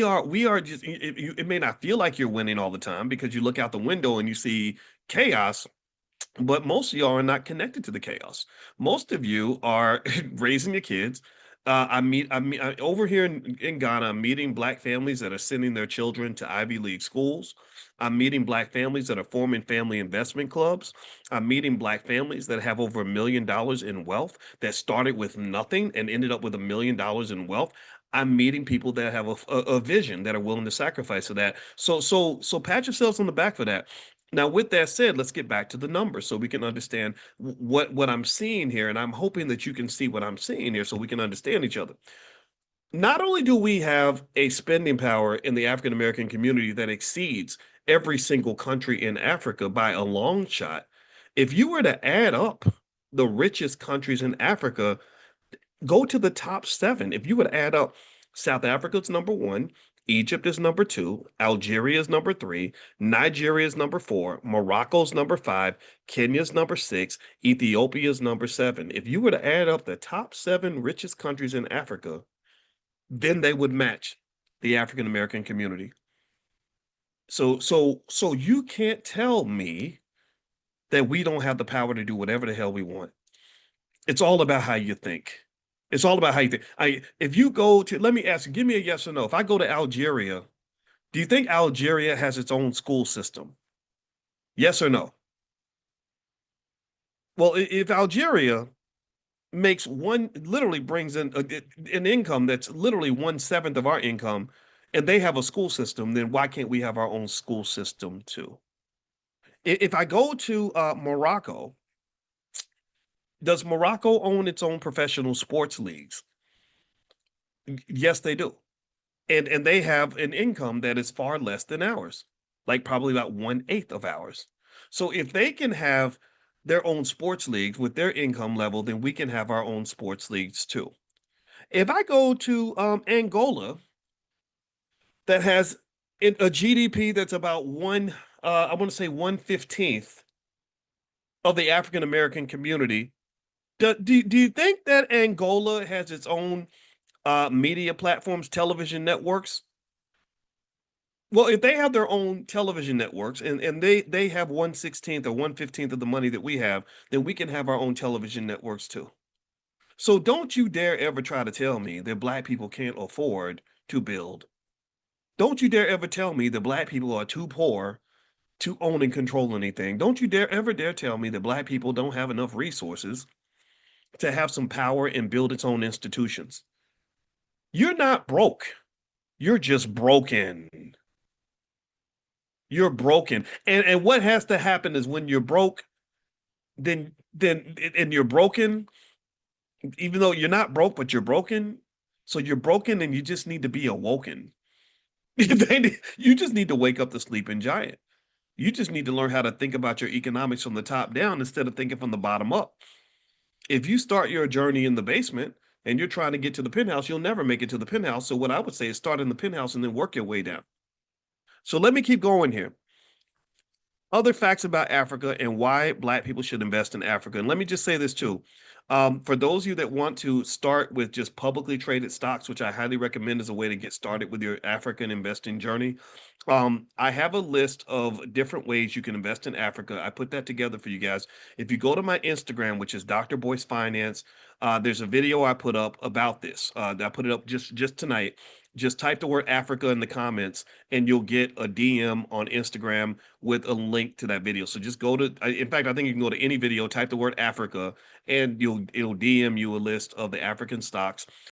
we are just it may not feel like you're winning all the time because you look out the window and you see chaos, but most of y'all are not connected to the chaos. Most of you are raising your kids. Over here in Ghana, I'm meeting black families that are sending their children to Ivy League schools. I'm meeting black families that are forming family investment clubs. I'm meeting black families that have over $1 million in wealth that started with nothing and ended up with $1 million in wealth. I'm meeting people that have a vision that are willing to sacrifice for that. So pat yourselves on the back for that. Now, with that said, let's get back to the numbers so we can understand what I'm seeing here, and I'm hoping that you can see what I'm seeing here so we can understand each other. Not only do we have a spending power in the African American community that exceeds every single country in Africa by a long shot, if you were to add up the richest countries in Africa, go to the top seven. If you would add up, South Africa's number one, Egypt is number two, Algeria is number three, Nigeria is number four, Morocco's number five, Kenya's number six, Ethiopia's number seven. If you were to add up the top seven richest countries in Africa, then they would match the African American community. So you can't tell me that we don't have the power to do whatever the hell we want. It's all about how you think. It's all about how you think. If you go to, let me ask you, give me a yes or no. If I go to Algeria, do you think Algeria has its own school system? Yes or no? Well, if Algeria makes one, literally brings in an income that's literally 1/7 of our income, and they have a school system, then why can't we have our own school system too? If I go to Morocco, does Morocco own its own professional sports leagues? Yes, they do. And they have an income that is far less than ours, like probably about 1/8 of ours. So if they can have their own sports leagues with their income level, then we can have our own sports leagues too. If I go to Angola, that has a GDP that's about I want to say 1/15th of the African American community, do you think that Angola has its own media platforms, television networks? Well, if they have their own television networks and they have 1/16th or 1/15th of the money that we have, then we can have our own television networks too. So don't you dare ever try to tell me that black people can't afford to build. Don't you dare ever tell me that black people are too poor to own and control anything. Don't you dare tell me that black people don't have enough resources to have some power and build its own institutions. You're not broke. You're just broken. You're broken. And what has to happen is when you're broke, then and you're broken, even though you're not broke, but you're broken. So you're broken and you just need to be awoken. You just need to wake up the sleeping giant. You just need to learn how to think about your economics from the top down instead of thinking from the bottom up. If you start your journey in the basement and you're trying to get to the penthouse, you'll never make it to the penthouse. So what I would say is start in the penthouse and then work your way down. So let me keep going here. Other facts about Africa and why Black people should invest in Africa. And let me just say this too. For those of you that want to start with just publicly traded stocks, which I highly recommend as a way to get started with your African investing journey, I have a list of different ways you can invest in Africa. I put that together for you guys. If you go to my Instagram, which is Dr. Boyce Finance, there's a video I put up about this. I put it up just tonight. Just type the word Africa in the comments, and you'll get a DM on Instagram with a link to that video. So just go to, in fact, I think you can go to any video, type the word Africa, and it'll DM you a list of the African stocks.